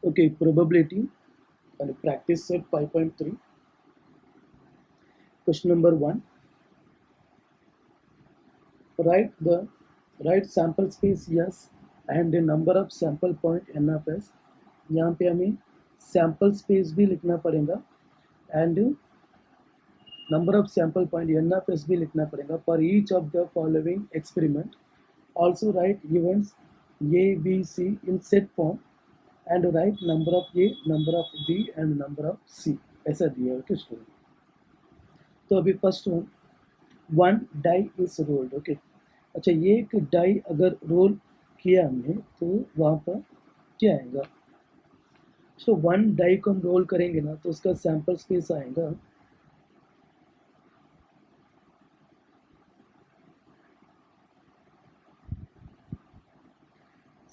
Okay, probability and practice set 5.3. Question number 1. Write sample space S and the number of sample point N of S. यहाँ पे हमें sample space भी लिखना पड़ेगा and number of sample point N of S भी लिखना पड़ेगा for each of the following experiment. Also write events A, B, C in set form and write number of A, number of B and number of C. ऐसा दिया है student. तो अभी first one die is rolled. Okay, अच्छा ये एक die अगर role किया हमने तो वहाँ पर क्या आएगा. तो वन डाई को हम रोल करेंगे ना तो उसका सैंपल स्पेस आएगा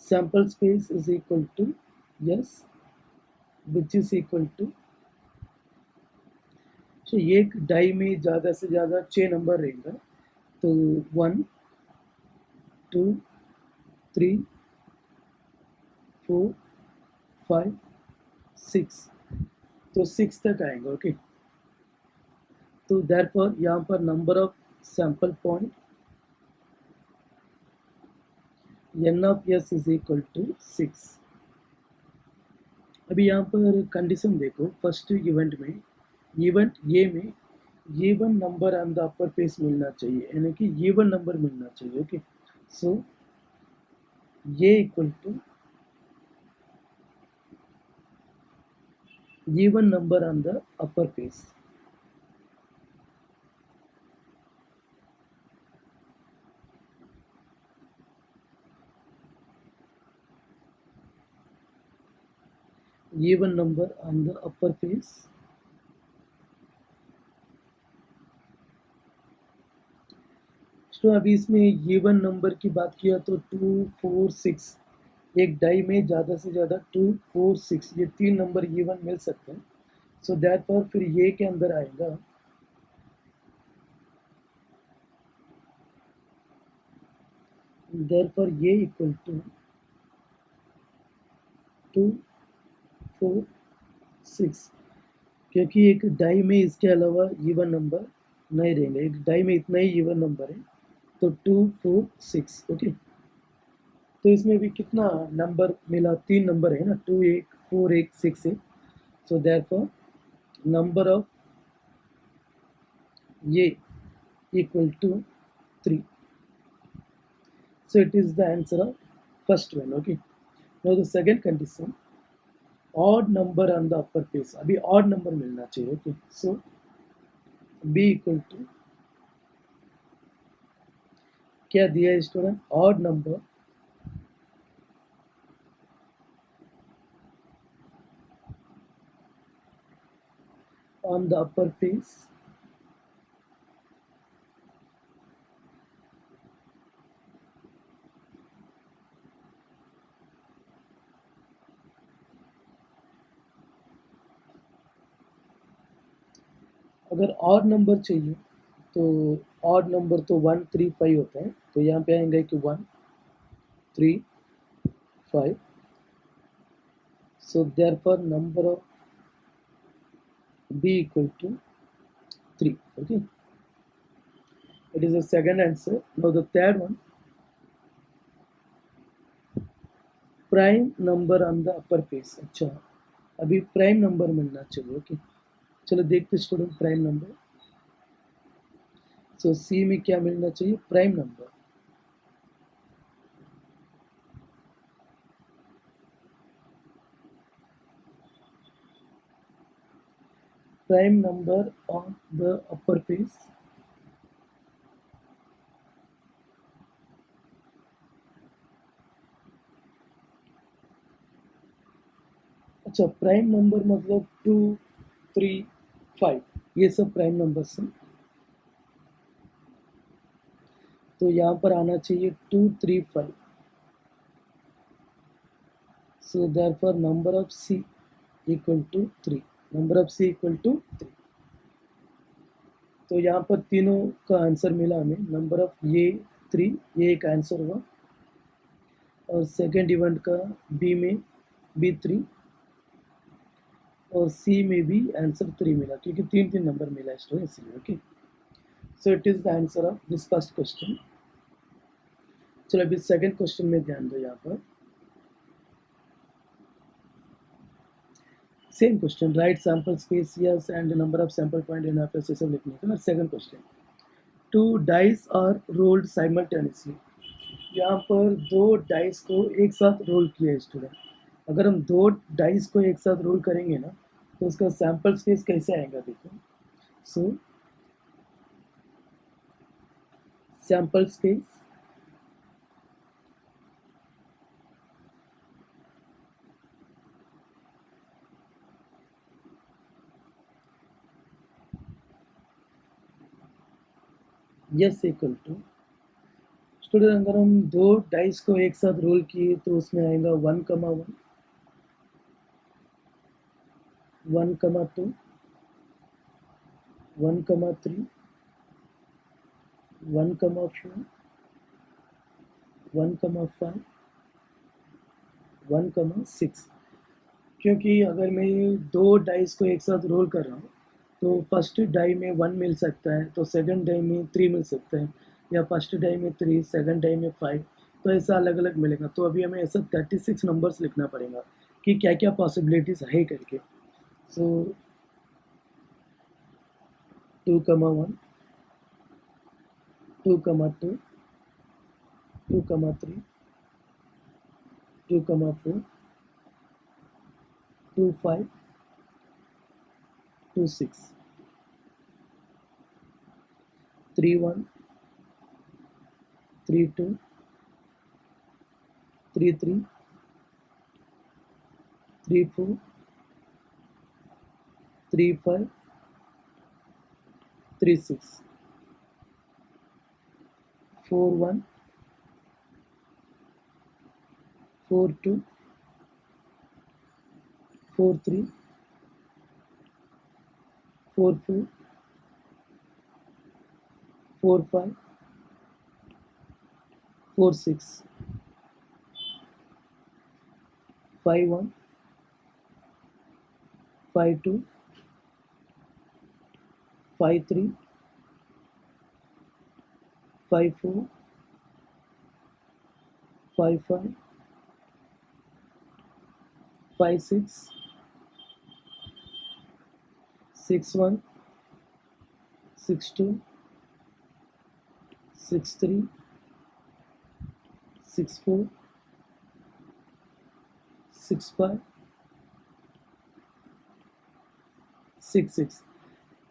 sample space is equal to S which is equal to. तो ये एक डाई में ज़्यादा से ज़्यादा 6 नंबर रहेगा तो 1 2 3 4 5 6 तो 6 तक आएगा. ओके, तो देयरफॉर यहाँ पर number of sample point n of s is equal to 6. अभी यहाँ पर कंडीशन देखो. फर्स्ट इवेंट में इवेंट ये में ये one number on the upper face मिलना चाहिए, यानी कि ये वन नंबर मिलना चाहिए. ओके, सो ये इक्वल टू ये one number on the upper face. ये one number on the upper face तो अभी इसमें ये वन नंबर की बात किया तो 2 4 6 एक डाई में ज़्यादा से ज़्यादा 2 4 6 ये 3 नंबर ये वन मिल सकते हैं. सो देयरफॉर फिर ये के अंदर आएगा देयरफॉर ये इक्वल टू 2 4 6 क्योंकि एक डाई में इसके अलावा इवन नंबर नहीं रहेंगे. एक डाई में इतना ही इवन नंबर है तो 2 4 6. ओके, तो इसमें भी कितना नंबर मिला, 3 नंबर है ना, 2 1 4 1 6 1. सो देयरफॉर नंबर ऑफ ये equal to 3. So it is the answer of first one. Okay, now the second condition, odd number on the upper face. अभी odd number मिलना चाहिए. Okay, so b equal to क्या दिया है student, odd number on the upper face अगर odd number चाहिए तो odd number तो 1 3 5 होता है. तो यहाँ पे आएंगे कि 1 3 5. So therefore number of b equal to 3. Okay, it is the second answer. Now the third one, prime number on the upper face. अच्छा, अभी प्राइम नंबर मिलना चाहिए. ओके, चलो देखते स्टूडेंट प्राइम नंबर. सो सी में क्या मिलना चाहिए, prime number. Prime number on the upper face अच्छा, प्राइम नंबर मतलब 2 3 5 ये सब प्राइम नंबर्स हैं. तो यहाँ पर आना चाहिए 2 3 5. So therefore number of C equal to 3. Number of C equal to 3. तो यहाँ पर तीनों का आंसर मिला हमें. नंबर ऑफ ये 3 ये एक आंसर हुआ और सेकेंड इवेंट का बी में बी 3 और सी में भी आंसर 3 मिला क्योंकि 3 नंबर मिला स्टूडेंट इसलिए। Okay, so it is the answer of this first question. चलो अभी सेकंड क्वेश्चन में ध्यान दो। यहाँ पर same question, right sample space S and number of sample point in F सब लिखने का। और second question, two dice are rolled simultaneously. यहाँ पर दो डाइस को एक साथ रोल किया है स्टूडेंट। अगर हम दो डाइस को एक साथ रोल करेंगे ना तो उसका सैंपल स्पेस कैसे आएगा देखो। So sample space yes equal to, student अगर हम दो डाइस को एक साथ रोल किए तो उसमें आएगा 1,1, 1,2, 1,3, 1,4, 1,5, 1,6। क्योंकि अगर मैं दो डाइस को एक साथ रोल कर रहा हूँ तो फर्स्ट डाई में 1 मिल सकता है, तो सेकंड डाई में 3 मिल सकता है, या फर्स्ट डाई में 3, सेकंड डाई में 5, तो ऐसा अलग अलग मिलेगा। तो अभी हमें ऐसा 36 नंबर्स लिखना पड़ेगा कि क्या क्या पॉसिबिलिटीज है करके। सो 2,1, 2,2, 2,3, 2,4, 2,5, 2,6, 3,1, 3,2, 3,3, 3,4, 3,5, 3,6, 4,1, 4,2, 4,3, 4,4, 4,5, 4,6, 5,1, 5,2, 5,3, 5,4, 5,5, 5,6, 6,1, 6,2, 6,3, 6,4, 6,5, 6,6।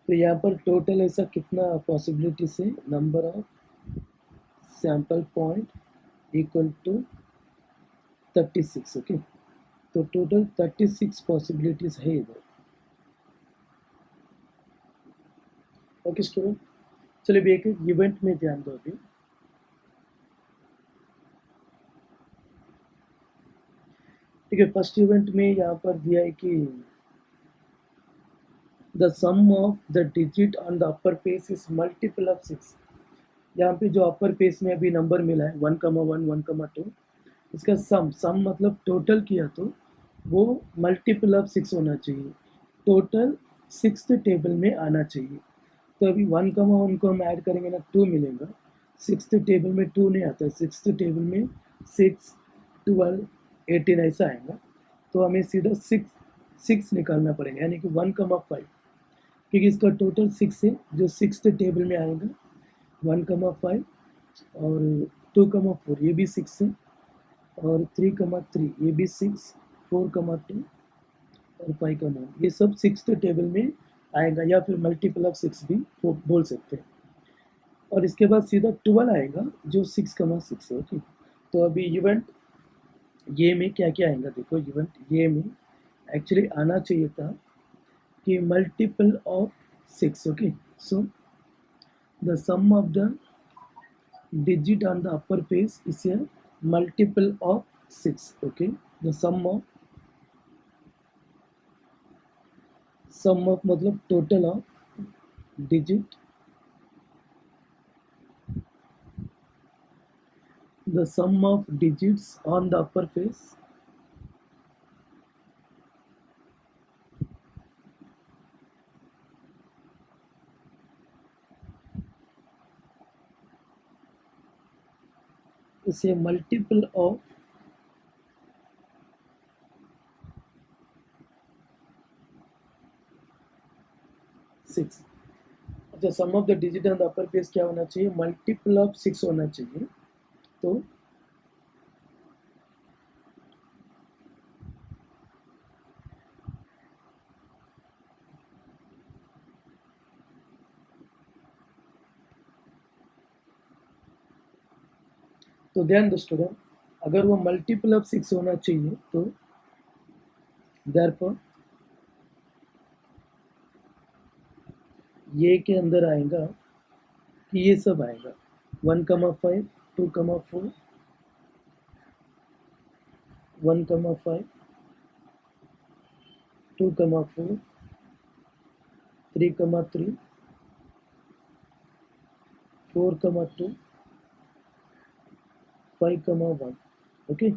तो यहाँ पर टोटल ऐसा कितना पॉसिबिलिटी से number of sample point equal to 36। Okay, तो टोटल 36 पॉसिबिलिटीज है इधर। ओके स्टूडेंट, चलिए अभी एक इवेंट में ध्यान दो। अभी ठीक है, फर्स्ट इवेंट में यहाँ पर दिया है कि the sum of the digit on the upper page is multiple of 6। यहाँ पे जो अपर पेज में अभी नंबर मिला है 1,1, 1,2, इसका सम मतलब टोटल किया तो वो मल्टीपल ऑफ 6 होना चाहिए, टोटल 6th टेबल में आना चाहिए। तो अभी 1,1 को हम ऐड करेंगे ना 2 मिलेगा, 6th टेबल में 2 नहीं आता है, 6th टेबल में 6, 12, 18 ऐसा आएगा। तो हमें सीधा 6 निकालना पड़ेगा, यानी कि 1,5, क्योंकि इसका टोटल 6 है जो 6th टेबल में आएगा। 1,5 और 2,4 ये भी 6 है, और 3,3 ये भी 6, 4,2 और 5,1 ये सब 6th टेबल में आएगा, या फिर मल्टीपल ऑफ 6 भी बोल सकते हैं। और इसके बाद सीधा 12 आएगा जो 6,6 है। ओके, तो अभी इवेंट ये में क्या क्या आएगा देखो। इवेंट ये में एक्चुअली आना चाहिए था कि multiple of 6। Okay, so the sum of the digit on the upper face is a multiple of 6. Okay, the sum of मतलब total of digit, the sum of digits on the upper face इसे multiple of 6। अच्छा, sum of the digit on the upper face क्या होना चाहिए? Multiple of 6 होना चाहिए। तो ध्यान दो स्टूडेंट, अगर वो मल्टीपल ऑफ 6 होना चाहिए तो देयरफॉर ये के अंदर आएगा कि ये सब आएगा 1,5, 2,4, 1,5, 2,4, 3,3, 4,2, 5,1। ओके,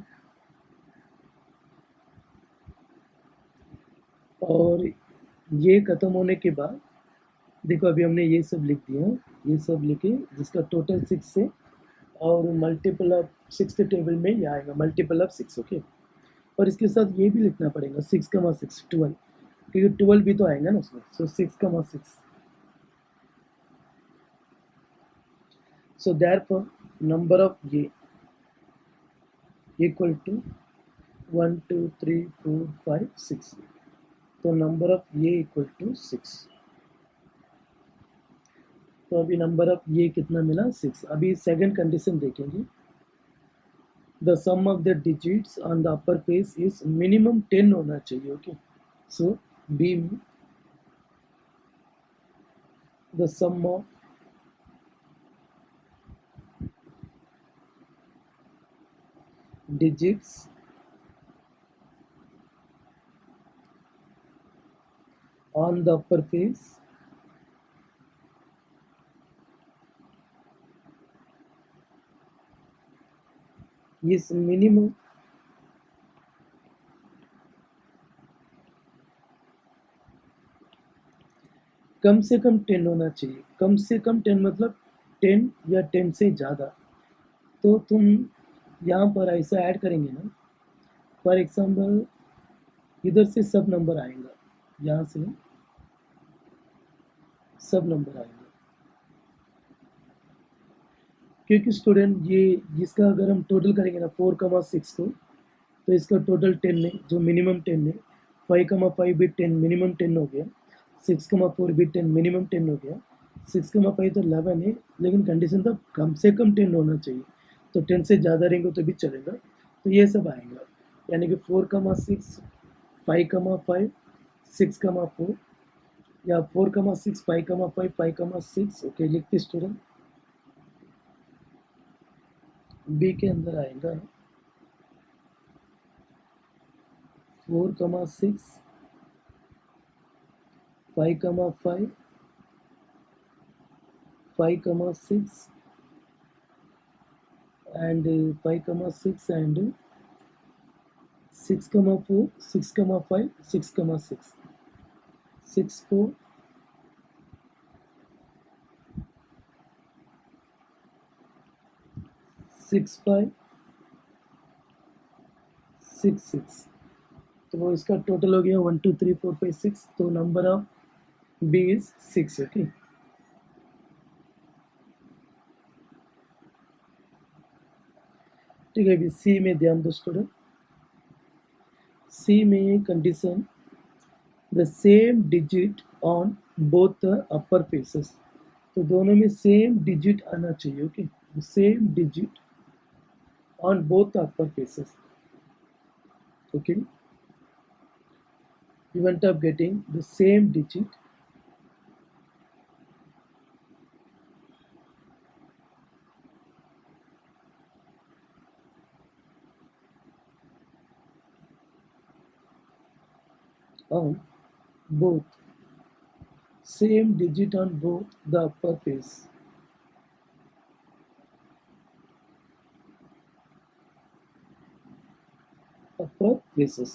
और ये खत्म होने के बाद देखो अभी हमने ये सब लिख दिया, ये सब लिखे जिसका टोटल 6 से, और मल्टीपल ऑफ 6 के टेबल में ये आएगा मल्टीपल ऑफ 6। ओके, और इसके साथ ये भी लिखना पड़ेगा 6,6, 12, क्योंकि 12 भी तो आएगा ना उसमें। सो 6,6। सो देयरफॉर नंबर ऑफ ये इक्वल टू 1 2 3 4 5 6। तो नंबर ऑफ ये इक्वल टू 6। तो अभी नंबर ऑफ ये कितना मिला? 6। अभी सेकंड कंडीशन देखेंगे। The sum of the digits on the upper face is minimum 10 होना चाहिए। ओके, सो बी में the sum of digits on the upper face is minimum कम से कम 10 होना चाहिए। कम से कम 10 मतलब 10 या 10 से ज़्यादा। तो तुम यहाँ पर ऐसा ऐड करेंगे ना, फॉर एग्जाम्पल इधर से सब नंबर आएगा, यहाँ से सब नंबर आएगा, क्योंकि स्टूडेंट ये जिसका अगर हम टोटल करेंगे ना 4,6 को, तो इसका टोटल 10 है जो मिनिमम 10 है। 5,5 भी 10 मिनिमम 10 हो गया। 6,4 भी 10 मिनिमम 10 हो गया। 6,5 तो 11 है, लेकिन कंडीशन तो कम से कम 10 होना चाहिए। तो 10 से ज़्यादा रहेंगे तो भी चलेगा। तो ये सब आएगा, यानी कि 4,6, 5,5, 6,4 या 4,6, 5,5, 5,6। ओके, लिखते स्टूडेंट। बी के अंदर आएगा 4,6, 5,5, 5,6 and 5,6 and 6,4, 6,5, 6,6, 6,4, 6,5, 6,6। तो वो इसका टोटल हो गया 1 2 3 4 5 6। तो number of B is 6। Okay, ठीक है। अभी सी में ध्यान दो स्टूडेंट। सी में condition the same digit on both the upper faces. तो दोनों में सेम डिजिट आना चाहिए। Okay, same digit on both the upper faces. Okay, you end up getting the same digit on both, same digit on both the upper face. Upper faces,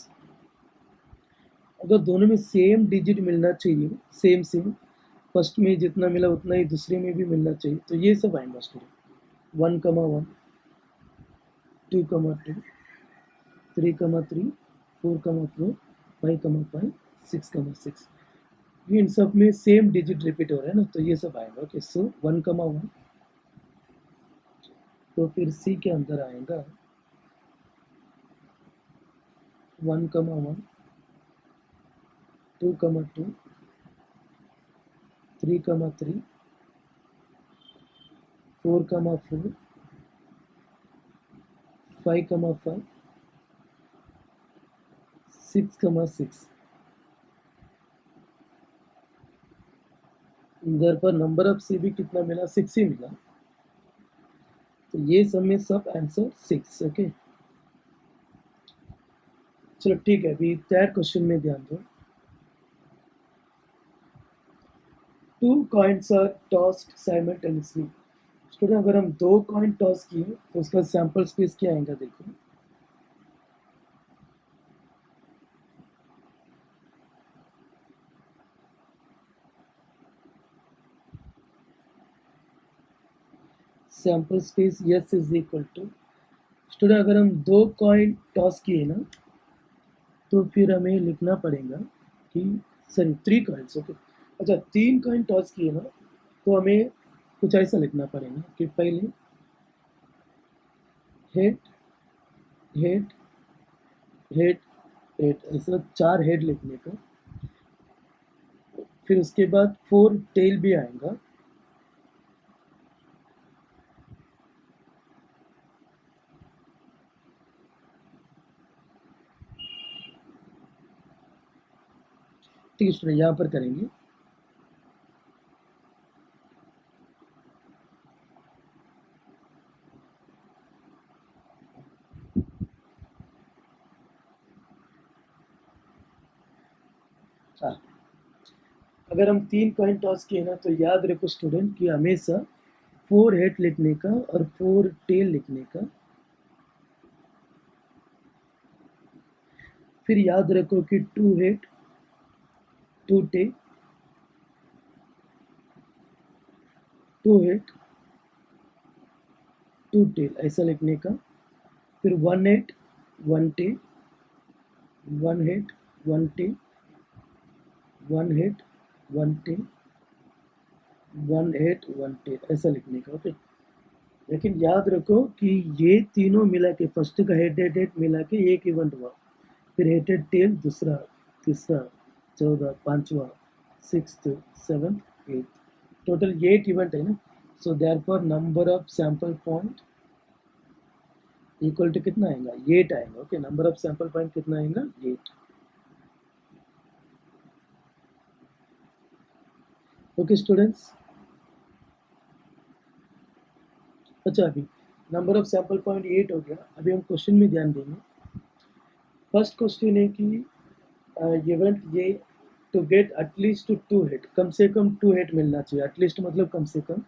अगर दोनों में same digit मिलना चाहिए, same same, first में जितना मिला उतना ही दूसरे में भी मिलना चाहिए, तो ये सब आएगा स्टूडेंट। 1,1, 2, 3, 4, 5, 6, ये इन सब में सेम डिजिट रिपीट हो रहा है ना, तो ये सब आएगा। ओके, सो 1, 1, तो फिर सी के अंदर आएगा 1, 1, 2, 2, 3, 3, 4, 4, 5, 6, इधर पर नंबर ऑफ सी भी कितना मिला, 6 ही मिला, तो ये सब में सब आंसर 6। ओके, चलो ठीक है, अभी थर्ड क्वेश्चन में ध्यान दो। 2 coins are tossed simultaneously। Student, अगर हम 2 कॉइन टॉस किए तो उसका सैंपल स्पेस क्या आएगा, देखो। Sample space S is equal to, student अगर हम 2 कॉइन टॉस किए ना, तो फिर हमें लिखना पड़ेगा कि, सॉरी 3 कॉइन्स। ओके, अच्छा 3 कॉइन टॉस किए ना, तो हमें कुछ ऐसा लिखना पड़ेगा कि पहले हेड हेड हेड हेड, ऐसा 4 हेड लिखने का, फिर उसके बाद 4 टेल भी आएगा, ठीक है स्टूडेंट, यहाँ पर करेंगे। हाँ, अगर हम 3 कॉइन टॉस किए ना, तो याद रखो स्टूडेंट कि हमेशा 4 हेड लिखने का और 4 टेल लिखने का, फिर याद रखो कि 2 हेड 2 टेल, 2 हेड 2 टेल ऐसा लिखने का, फिर 1 head 1 tail, 1 head 1 tail, 1 head 1 tail, 1 head 1 tail ऐसा लिखने का। ओके, लेकिन याद रखो कि ये तीनों मिला के, फर्स्ट का हेड हेड हेड मिला के एक इवेंट हुआ, फिर हेड हेड टेल दूसरा, तीसरा, चौथा, पांचवा, sixth, seventh, eight, total 8 event है ना। So therefore number of sample point equal to कितना आएगा, 8 आएगा। Okay, number of sample point कितना आएगा, 8। ओके स्टूडेंट्स, अच्छा अभी नंबर ऑफ सैंपल पॉइंट 8 हो गया, अभी हम क्वेश्चन में ध्यान देंगे। फर्स्ट क्वेश्चन है कि इवेंट ये, टू गेट एटलीस्ट 2 हिट, कम से कम 2 हिट मिलना चाहिए, एटलीस्ट मतलब कम से कम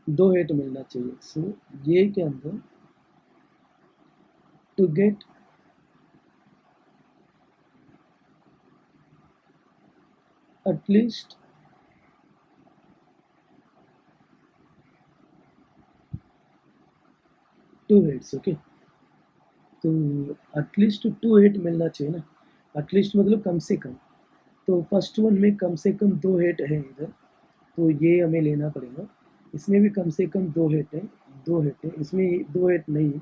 2 हिट मिलना चाहिए। सो ये के अंदर to get at least 2 hits. Okay, तो एटलीस्ट 2 हिट मिलना चाहिए ना, एटलीस्ट मतलब कम से कम, तो फर्स्ट वन में कम से कम 2 हिट है इधर, तो ये हमें लेना पड़ेगा। इसमें भी कम से कम 2 हिट है, 2 हिट है, इसमें 2 हिट नहीं है,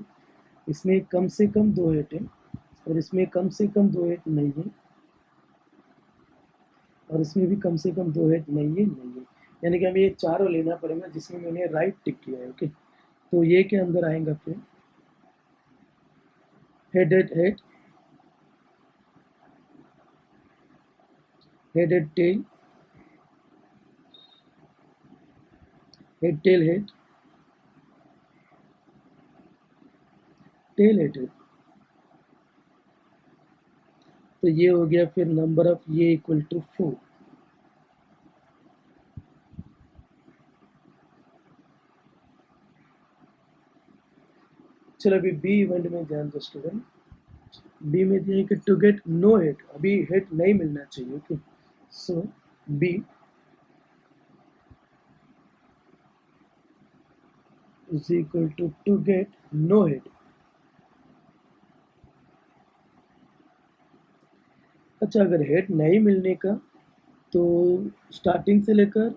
इसमें कम से कम 2 हिट है, और इसमें कम से कम 2 हिट नहीं है, और इसमें भी कम से कम 2 हिट नहीं है, यानी कि हमें ये चारों लेना पड़ेगा जिसमें मैंने राइट टिक किया है। ओके, तो ये के अंदर आएगा फिर head head head head head tail, head tail head, tail head head, तो ये हो गया फिर नंबर ऑफ ये इक्वल टू 4। चलो अभी बी इवेंट में ध्यान दो स्टूडेंट, बी में दिया कि टू गेट नो हिट, अभी हिट नहीं मिलना चाहिए। Okay, so B is equal to get no hit, अच्छा, अगर हेड नहीं मिलने का तो स्टार्टिंग से लेकर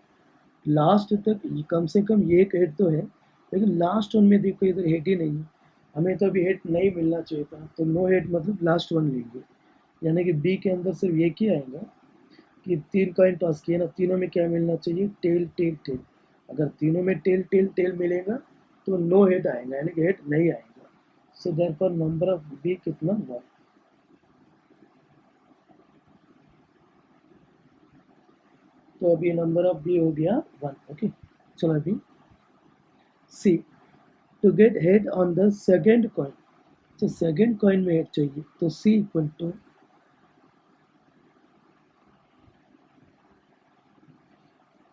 लास्ट तक कम से कम ये एक हेड तो है, लेकिन लास्ट वन में देखो इधर हेड ही नहीं है। हमें तो अभी हेड नहीं मिलना चाहिए था, तो नो हेड मतलब लास्ट वन लेंगे, यानी कि बी के अंदर सिर्फ एक ही आएगा कि 3 कॉइन टॉस किए ना, तीनों में क्या मिलना चाहिए, टेल टेल टेल। अगर तीनों में टेल टेल टेल मिलेगा तो नो हेड आएगा, यानी कि हेड नहीं आएगा। So therefore number of B कितना, 1। तो अभी नंबर ऑफ बी हो गया 1। ओके, चलो अभी C, to get head on the second coin, तो सेकेंड कॉइन में हेड चाहिए, तो C equal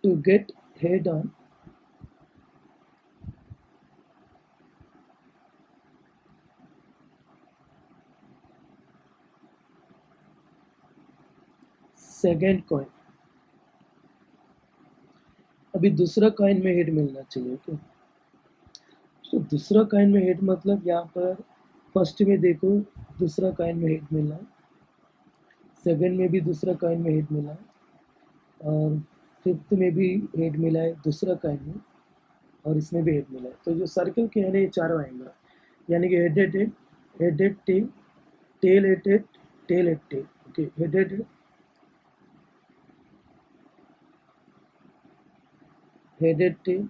to get head on second coin. अभी दूसरा कॉइन में हेड मिलना चाहिए। ओके, तो दूसरा कॉइन में हेड मतलब यहाँ पर फर्स्ट में देखो दूसरा कॉइन में हेड मिला, सेकंड में भी दूसरा कॉइन में हेड मिला, और फिफ्थ में भी हेड मिला है दूसरा कॉइन में, और इसमें भी हेड मिला है। तो जो सर्कल के है ना, ये चारों आएंगे, यानी कि head head head, head head tail, tail head head, tail head tail. Okay, head head head head tail,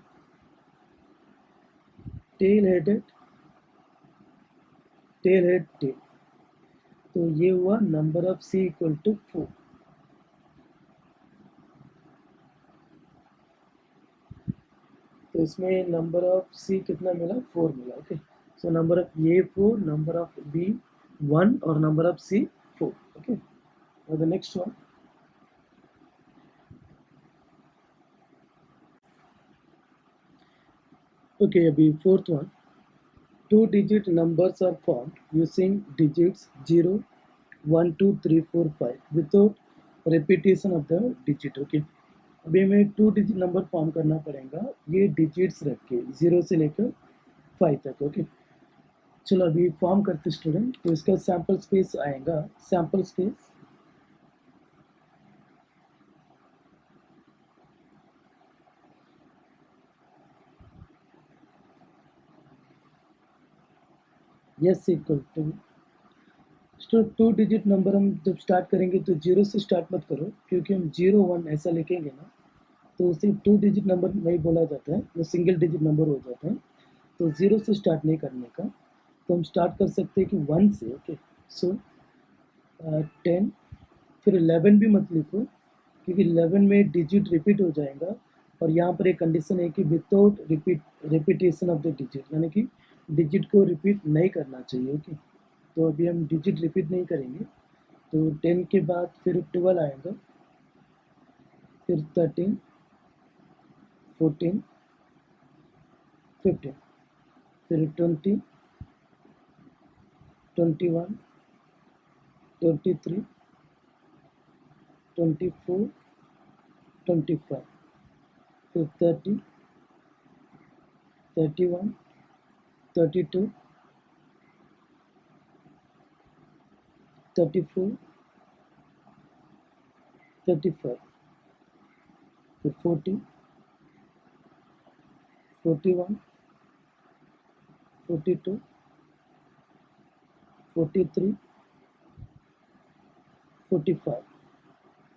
tail head head, tail head tail. तो ये हुआ number of C equal to 4। तो इसमें नंबर ऑफ सी कितना मिला, 4 मिला। Okay, so number of A 4, number of B 1, और number of C 4। Okay, और द नेक्स्ट वन। ओके, अभी fourth one, two digit numbers are formed using digits 0 1 2 3 4 5 without repetition of the digit. Okay, अभी हमें to digit number form करना पड़ेगा, ये digits रख के 0 से लेकर 5 तक। ओके, चलो अभी फॉर्म करते स्टूडेंट, तो इसका सैम्पल स्पेस आएगा, sample space yes equal to two digit number. हम जब स्टार्ट करेंगे तो जीरो से स्टार्ट मत करो, क्योंकि हम 0 1 ऐसा लिखेंगे ना, तो उसे टू डिजिट नंबर नहीं बोला जाता है, वो सिंगल डिजिट नंबर हो जाता है। तो 0 से स्टार्ट नहीं करने का, तो हम स्टार्ट कर सकते हैं कि 1 से। ओके, सो 10, फिर 11 भी मत लिखो, क्योंकि 11 में डिजिट रिपीट हो जाएगा, और यहाँ पर एक कंडीशन है कि without repetition of the digit, यानी कि डिजिट को रिपीट नहीं करना चाहिए। ओके, तो अभी हम डिजिट रिपीट नहीं करेंगे। तो 10 के बाद फिर 12 आएगा, फिर 13, 14, 15, फिर 20, 21, 23, 24, 25, फिर 30, 31, 32, 34, 35, फिर 40, 41, 42, 43, 45,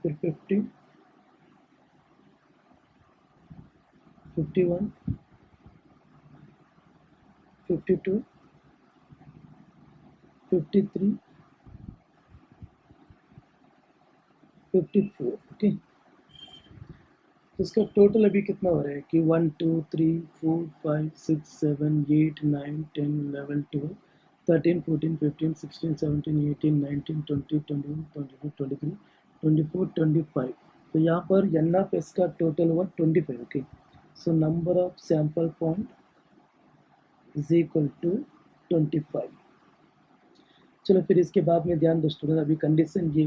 फिर 50, 51, 52, 53, 54। ओके, तो इसका टोटल अभी कितना हो रहा है कि 1 2 3 4 5 6 7 8 9 10 11 12 13 14 15 16 17 18 19 20 21 22 23 24 25। तो यहाँ पर एन ऑफ एस का टोटल हुआ 25। Okay, so number of sample point is equal to 25। चलो फिर इसके बाद में ध्यान दो स्टूडेंट, अभी कंडीशन ये,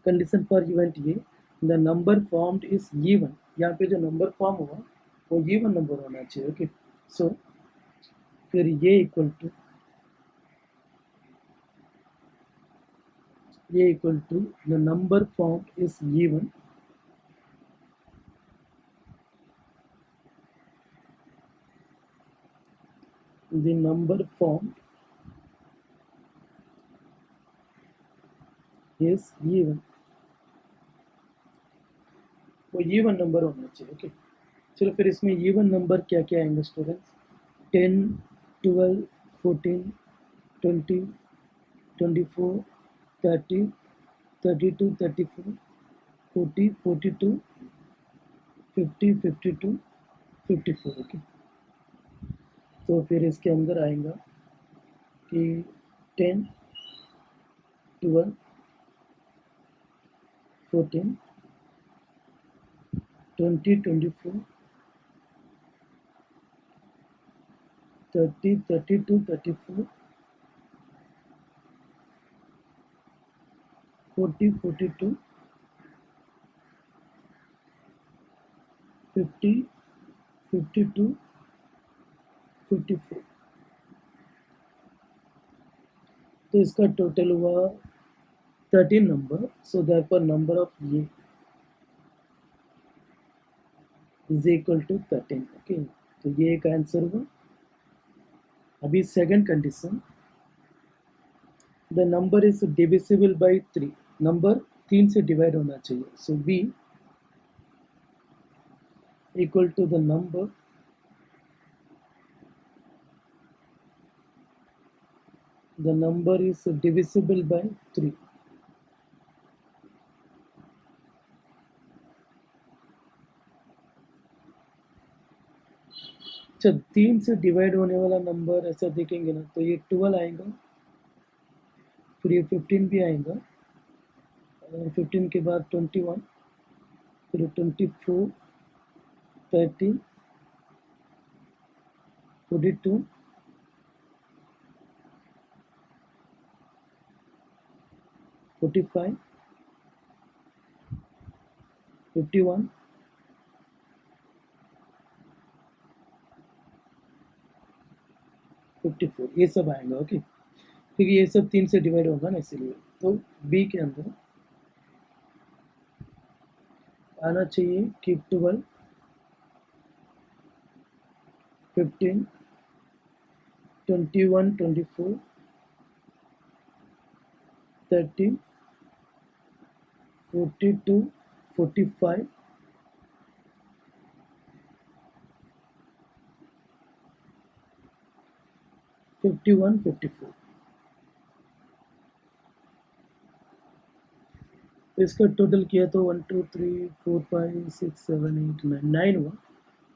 कंडीशन फॉर इवेंट ये, the number formed is even. यहाँ पे जो नंबर फॉर्म हुआ वो इवन नंबर होना चाहिए। ओके, सो फिर ये equal to A equal to the number formed is given. The number formed is given. वो इवन नंबर होना चाहिए. ओके, चलो फिर इसमें इवन नंबर क्या क्या आएंगे स्टूडेंट्स? 10, 12, 14, 20, 24, 30, 32, 34, 40, 42, 50, 52, 54. ओके, तो फिर इसके अंदर आएगा कि 10, 12, 14, 20, 24, 30, 32, 34, 40, 42, 50, 52, 54. तो इसका टोटल हुआ 13 number. So therefore number of ये इज इक्वल टू 13. ओके, तो ये एक आंसर हुआ. अभी second condition, the number is divisible by 3. Number 3 से डिवाइड होना चाहिए. So B equal to the number is divisible by 3. जब 3 से डिवाइड होने वाला नंबर ऐसा देखेंगे ना, तो ये 12 आएगा, फिर ये 15 भी आएगा, 15 के बाद 21, फिर 24, 30, 42, 45, 51, 54, ये सब आएगा. ओके, क्योंकि ये सब 3 से डिवाइड होगा ना, इसीलिए. तो बी के अंदर आना चाहिए कि 12, 15, 21, 24, 30, 42, 45, 51, 54. तो इसका टोटल किया तो 1, 2, 3, 4, 5, 6, 7, 8, 9 हुआ.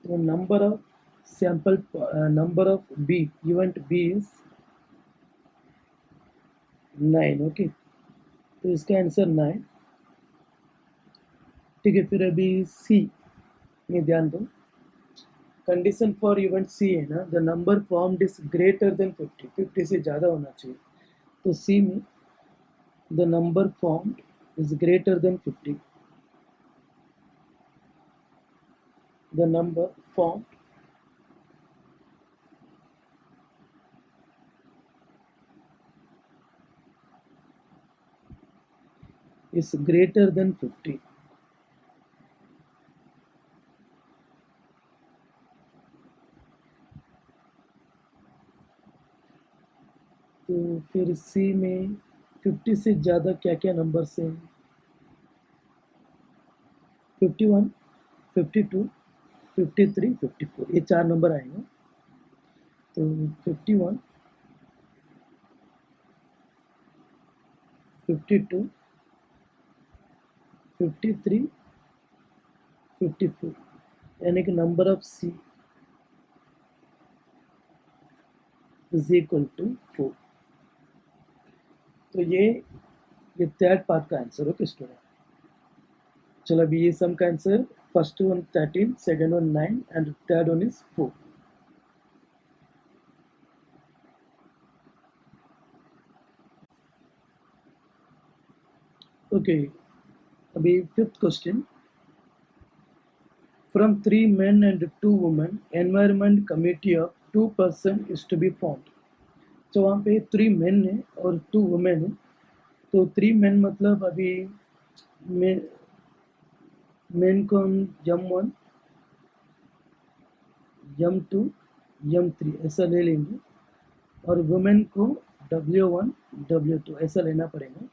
तो number of sample, number of B, event B is 9. Okay, तो इसका आंसर 9. ठीक है, फिर अभी सी में ध्यान दो. कंडीशन फॉर इवेंट सी है ना, the number formed is greater then 50. 50 से ज़्यादा होना चाहिए. तो सी में the number formed is greater than 50. The number formed is greater than 50. तो फिर सी में 50 से ज़्यादा क्या क्या नंबर्स हैं? 51, 52, 53, 54, ये 4 नंबर आएंगे. तो 51, 52, 53, 54, यानी कि number of C is equal to 4. तो ये थर्ड पार्ट का आंसर हो किस स्टूडेंट. चलो अभी ये सम का answer, first one 13, second one 9 and third one is 4. Okay, अभी fifth question, from 3 men and 2 women environment committee of 2 person is to be formed. तो वहाँ पे 3 men है और 2 women है. तो 3 मेन मतलब अभी मेन को हम M1, M2, M3 ऐसा ले लेंगे और वुमेन को W1, W2 ऐसा लेना पड़ेगा।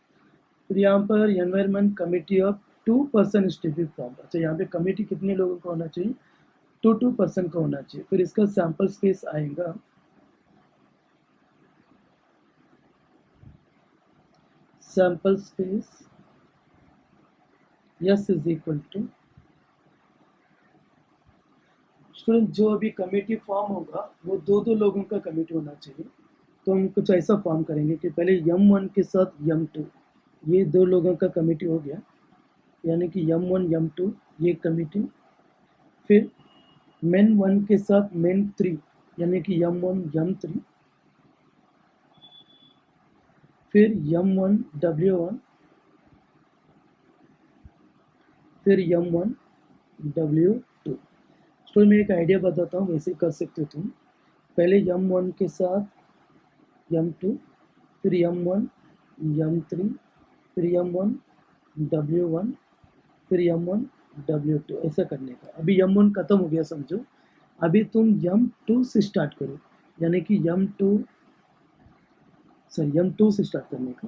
फिर यहाँ पर environment committee of 2 person is to be form. अच्छा, यहाँ पे कमेटी कितने लोगों का होना चाहिए? 2 पर्सन का होना चाहिए। फिर इसका सैंपल स्पेस आएगा sample space S is equal to, student जो अभी कमेटी फॉर्म होगा वो 2 लोगों का कमेटी होना चाहिए। तो हम कुछ ऐसा फॉर्म करेंगे कि पहले M1 के साथ M2, ये 2 लोगों का कमेटी हो गया, यानी कि M1 M2 ये कमेटी। फिर मेन 1 के साथ मेन 3 यानी कि M1 M3। फिर M1 W1, फिर M1 W2। तो मैं एक आइडिया बताता हूँ, वैसे कर सकते हो तुम। पहले M1 के साथ M2, फिर M1 M3, फिर M1 W1, फिर M1 W2 ऐसा करने का। अभी M1 खत्म हो गया समझो, अभी तुम M2 से स्टार्ट करो, यानी कि M2 से स्टार्ट करने का,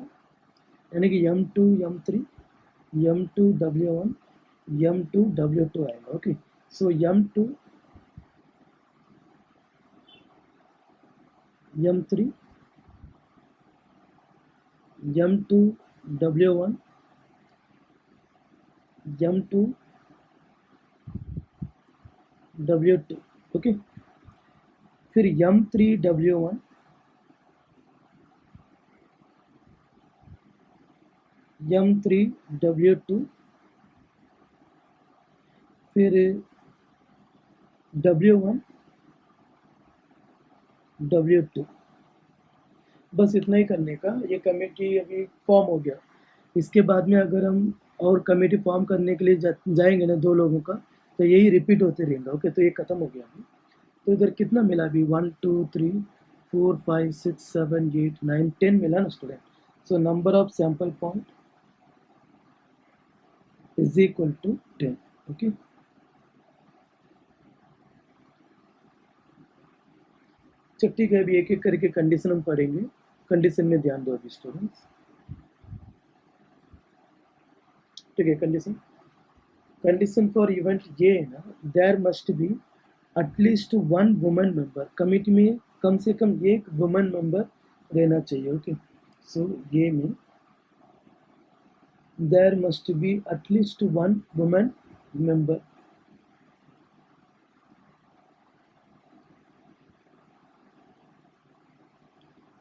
यानी कि M2 M3, M2 W1, M2 W2 आएगा। ओके, सो M2 M3, M2 W1, M2 W2। Okay, फिर M3 W1, M3 W2, फिर W1 W2। बस इतना ही करने का। ये कमेटी अभी फॉर्म हो गया। इसके बाद में अगर हम और कमेटी फॉर्म करने के लिए जाएंगे ना 2 लोगों का, तो यही रिपीट होते रहेगा। ओके, तो ये खत्म हो गया अभी। तो इधर कितना मिला अभी? 1 2 3 4 5 6 7 8 9 10 मिला ना student. So number of sample point is equal to 10। Okay, चलो ठीक है, अभी एक एक करके कंडीशन हम पढ़ेंगे। कंडीशन में ध्यान दो अभी स्टूडेंट्स। ठीक है, कंडीशन फॉर इवेंट ये है ना, there must be at least 1 woman member. Committee में कम से कम 1 वुमन मेंबर रहना चाहिए। ओके, सो ये में there must be at least 1 woman member,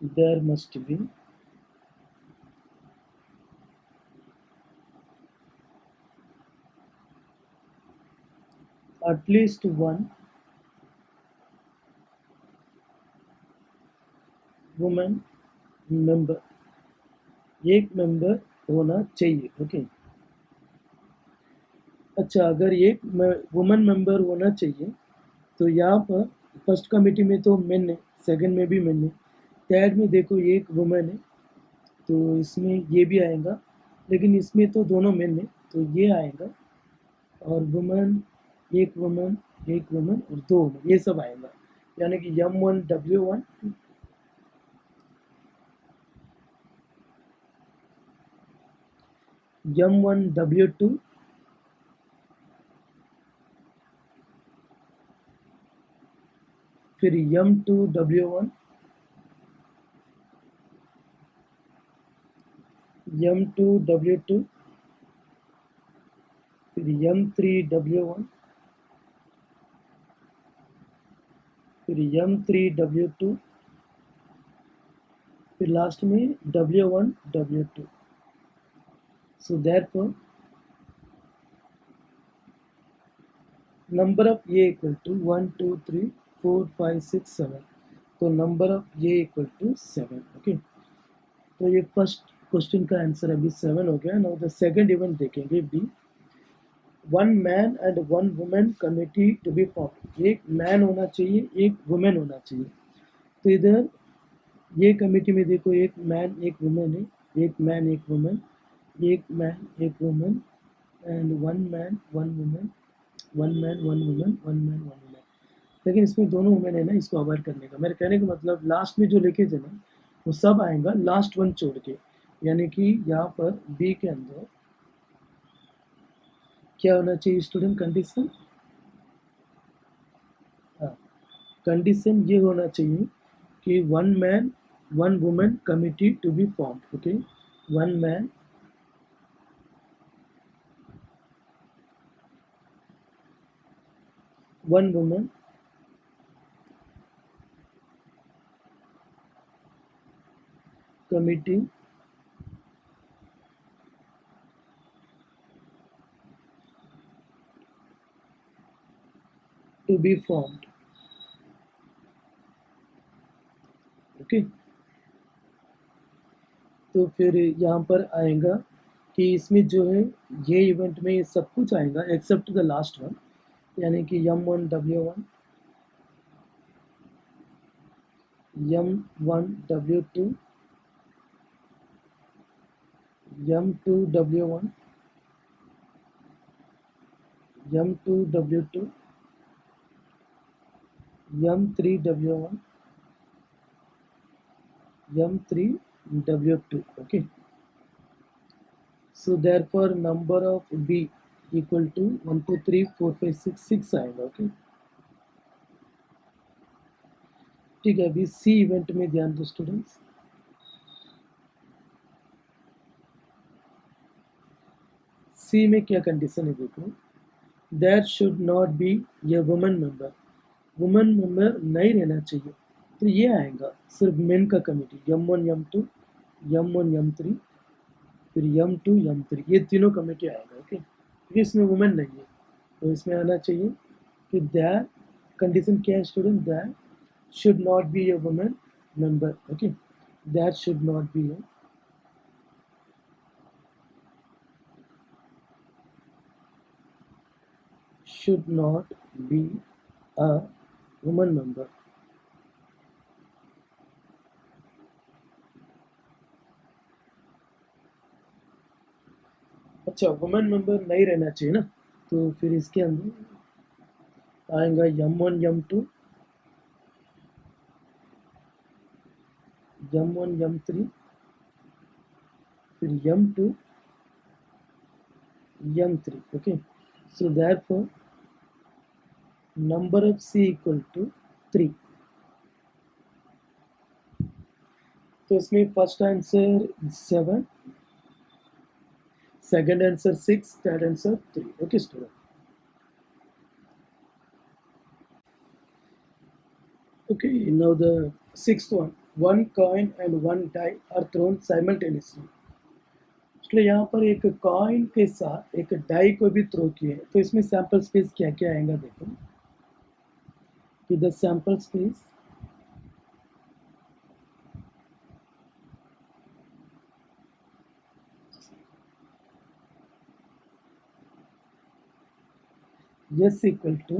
there must be at least 1 woman member, एक मेंबर होना चाहिए। ओके, अच्छा, अगर एक वुमन मेंबर होना चाहिए तो यहाँ पर फर्स्ट कमेटी में तो मेन है, सेकंड में भी मेन है, थर्ड में देखो एक वुमन है, तो इसमें ये भी आएगा, लेकिन इसमें तो दोनों मेन है तो ये आएगा, और वुमन, एक वुमन, एक वुमन और 2 वुमन, ये सब आएगा, यानी कि M1 W1, M1 W2, फिर M2 W1, M2 W2, फिर M3 W1, फिर M3 W2, फिर लास्ट में W1 W2। So therefore number of ये इक्वल टू 1 2 3 4 5 6 7, तो नंबर ऑफ ये इक्वल टू 7। ओके, तो ये फर्स्ट क्वेश्चन का आंसर अभी 7 हो गया। नाउ द सेकंड इवेंट देखेंगे B, 1 man and 1 women committee to be form. एक मैन होना चाहिए, एक वुमेन होना चाहिए। तो इधर ये कमेटी में देखो एक मैन एक वुमेन है, एक मैन एक वुमेन, एक मैन एक women and one man one women, one man one women, one man one women. लेकिन इसमें दोनों वुमेन है ना, इसको अवॉइड करने का। मेरे कहने का मतलब लास्ट में जो लिखे थे ना, वो सब आएगा लास्ट वन छोड़ के। यानी कि यहाँ पर बी के अंदर क्या होना चाहिए स्टूडेंट कंडीशन? हाँ, कंडीशन ये होना चाहिए कि one man one women committee to be formed. Okay, one man one women committee to be formed। Okay, तो फिर यहाँ पर आएगा कि इसमें जो है ये इवेंट में सब कुछ आएगा एक्सेप्ट द लास्ट वन, यानी कि M1W1, M1W2, M2W1, M2W2, M3W1, M3W2। okay, so therefore number of B equal to 1 2 3 4 5 6 6 आएगा। ओके, ठीक है। अभी सी इवेंट में ध्यान दो स्टूडेंट्स। सी में क्या कंडीशन है देखो, there should not be a women member, women member नहीं रहना चाहिए। तो ये आएगा सिर्फ मेन का committee, M1 M2 M1 M3 फिर M2 M3, ये तीनों कमेटी आएगा। ओके, क्योंकि इसमें वुमेन नहीं है तो इसमें आना चाहिए कि देयर कंडीशन क्या है student, there should not be a women member. Okay, there should not be a should not be a woman member। अच्छा, वुमेन मेंबर नहीं रहना चाहिए ना, तो फिर इसके अंदर आएगा M1 M2 M1 M3 फिर M2 M3। Okay, so therefore number of C equal to 3। तो इसमें first answer 7, second answer 6, third answer 3। Okay student, okay, now the sixth one, one coin and one die are thrown simultaneously। इसलिए यहाँ पर एक coin के साथ एक die को भी थ्रो किए, तो इसमें सैंपल स्पेस क्या क्या आएगा देखो कि the sample space yes equal to,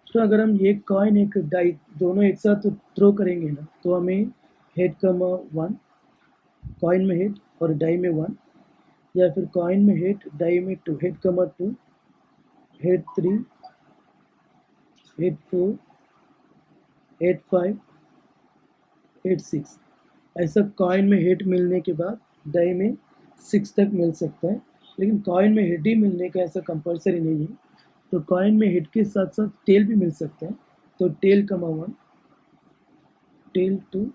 तो अगर हम एक कॉइन एक डाई दोनों एक साथ थ्रो करेंगे ना, तो हमें हेड कमा 1, कॉइन में हेड और डाई में 1, या फिर कॉइन में हेड डाई में 2, हेड कमा 2, हेड 3, हेड 4, हेड 5, हेड 6। ऐसा कॉइन में हेड मिलने के बाद डाई में 6 तक मिल सकता है, लेकिन कॉइन में हेड ही मिलने का ऐसा कंपलसरी नहीं है। तो कॉइन में हेड के साथ साथ टेल भी मिल सकता है, तो टेल कमा 1, टेल 2,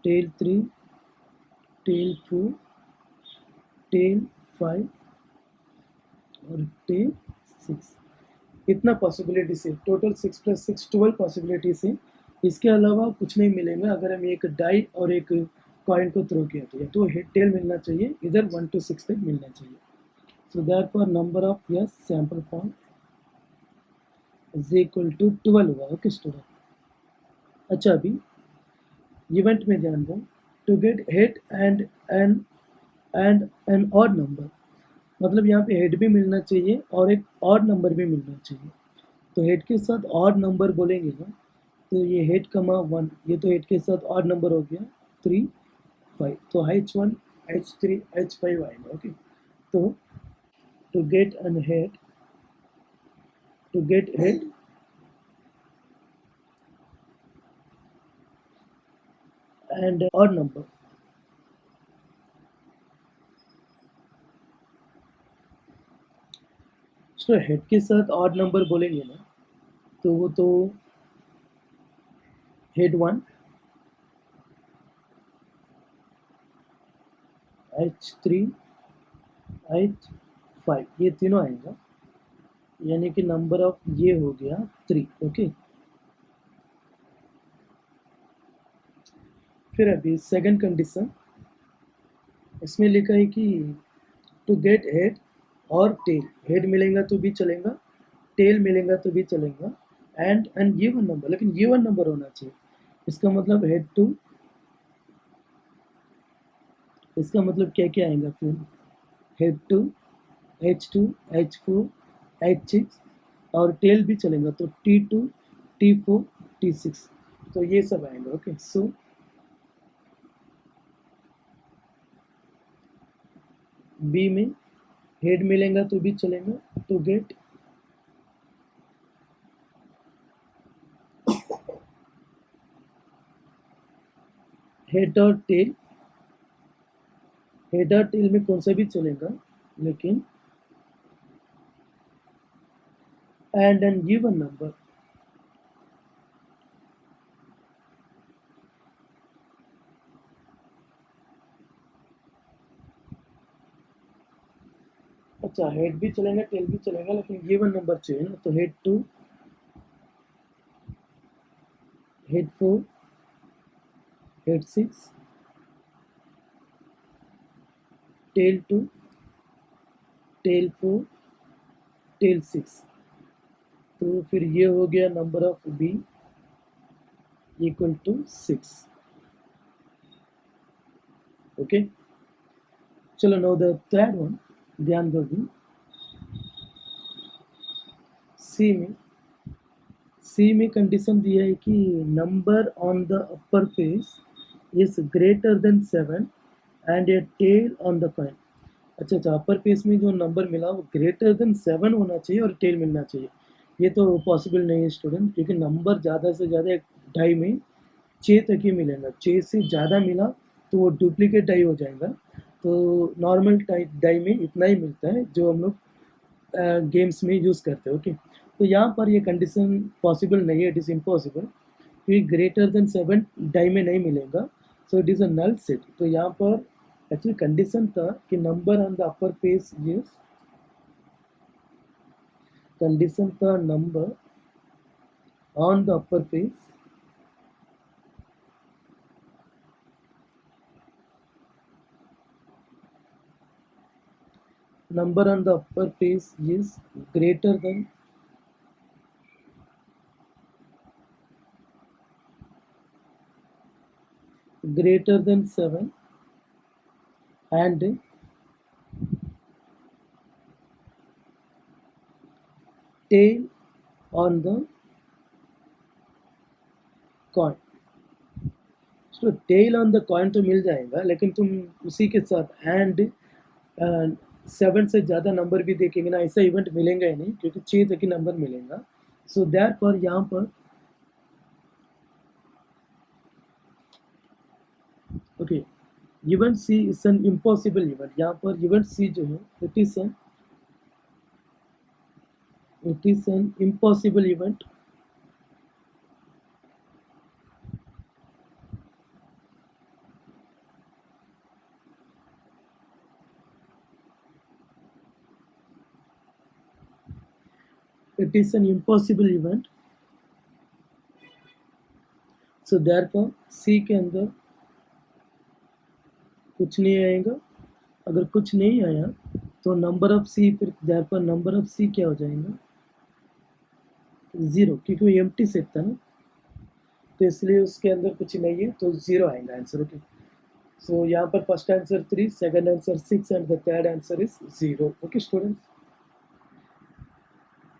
टेल 3, टेल 4, टेल 5 और टेल 6। इतना पॉसिबिलिटी से टोटल 6 + 6 12 पॉसिबिलिटी से, इसके अलावा कुछ नहीं मिलेगा। अगर हम एक डाई और एक कॉइन को थ्रो किया तो हेड टेल मिलना चाहिए, इधर 1 to 6 तक मिलना चाहिए। So therefore number of S sample point is equal to 12 होगा। ओके स्टूडेंट, अच्छा अभी इवेंट में ध्यान दो, to get head and an odd number, मतलब यहाँ पे हेड भी मिलना चाहिए और एक ऑड नंबर भी मिलना चाहिए। तो हेड के साथ ऑड नंबर बोलेंगे ना, तो ये हेड कमा 1, ये तो हेड के साथ ऑड नंबर हो गया 3, H5 तो H1 H3 H5 आएगा ओके तो to get head and odd number तो हेड के साथ ऑड नंबर बोलेंगे ना तो वो तो हेड 1 H3 H5 ये तीनों आएगा यानी कि नंबर ऑफ ये हो गया 3 ओके फिर अभी सेकंड कंडीशन इसमें लिखा है कि टू गेट हेड और टेल हेड मिलेगा तो भी चलेगा टेल मिलेगा तो भी चलेगा एंड गिवन नंबर लेकिन गिवन नंबर होना चाहिए इसका मतलब इसका मतलब क्या क्या आएगा फिर हेड 2 H2 H4 H6 और टेल भी चलेगा तो T2 T4 T6 तो ये सब आएगा ओके सो बी में हेड मिलेगा तो भी चलेगा तो गेट हेड और टेल में कौन सा भी चलेगा लेकिन एंड गिवन नंबर अच्छा हेड भी चलेगा टेल भी चलेगा लेकिन गिवन नंबर चाहिए ना तो head 2 head 4 head 6 tail 2 tail 4 tail 6 तो फिर ये हो गया number of B equal to 6 okay चलो नाउ द थर्ड वन ध्यान दो भी सी में कंडीशन दिया है कि number on the upper face is greater than 7 and a tail on the coin अच्छा अपर फेस में जो नंबर मिला वो ग्रेटर देन 7 होना चाहिए और टेल मिलना चाहिए ये तो पॉसिबल नहीं है स्टूडेंट क्योंकि नंबर ज़्यादा से ज़्यादा एक डाई में 6 तक ही मिलेगा 6 से ज़्यादा मिला तो वो डुप्लीकेट डाई हो जाएगा तो नॉर्मल डाई में इतना ही मिलता है जो हम लोग गेम्स में यूज़ करते हैं ओके तो यहाँ पर ये कंडीशन पॉसिबल नहीं है इट इज़ इम्पॉसिबल क्योंकि ग्रेटर देन 7 डाई में नहीं मिलेगा so it is a null set तो यहाँ पर एक्चुअली कंडीशन था कि number on the upper page is condition था number on the upper page number on the upper face is greater than greater than 7 and tail on the coin तो tell on the coin तो मिल जाएगा लेकिन तुम उसी के साथ and 7 से ज़्यादा नंबर भी देखेंगे ना ऐसा इवेंट मिलेगा ही नहीं क्योंकि 6 तक ही नंबर मिलेगा सो दैट पर यहाँ पर okay event C is an impossible event यहाँ पर इवेंट सी जो है it is an impossible event it is an impossible event so therefore C के अंदर कुछ नहीं आएगा अगर कुछ नहीं आया तो नंबर ऑफ सी फिर therefore नंबर ऑफ सी क्या हो जाएगा 0 क्योंकि वो एम्प्टी सेट था ना तो इसलिए उसके अंदर कुछ नहीं है तो 0 आएगा आंसर ओके सो यहाँ पर first answer 3 second answer 6 and the third answer is 0 okay students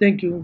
thank you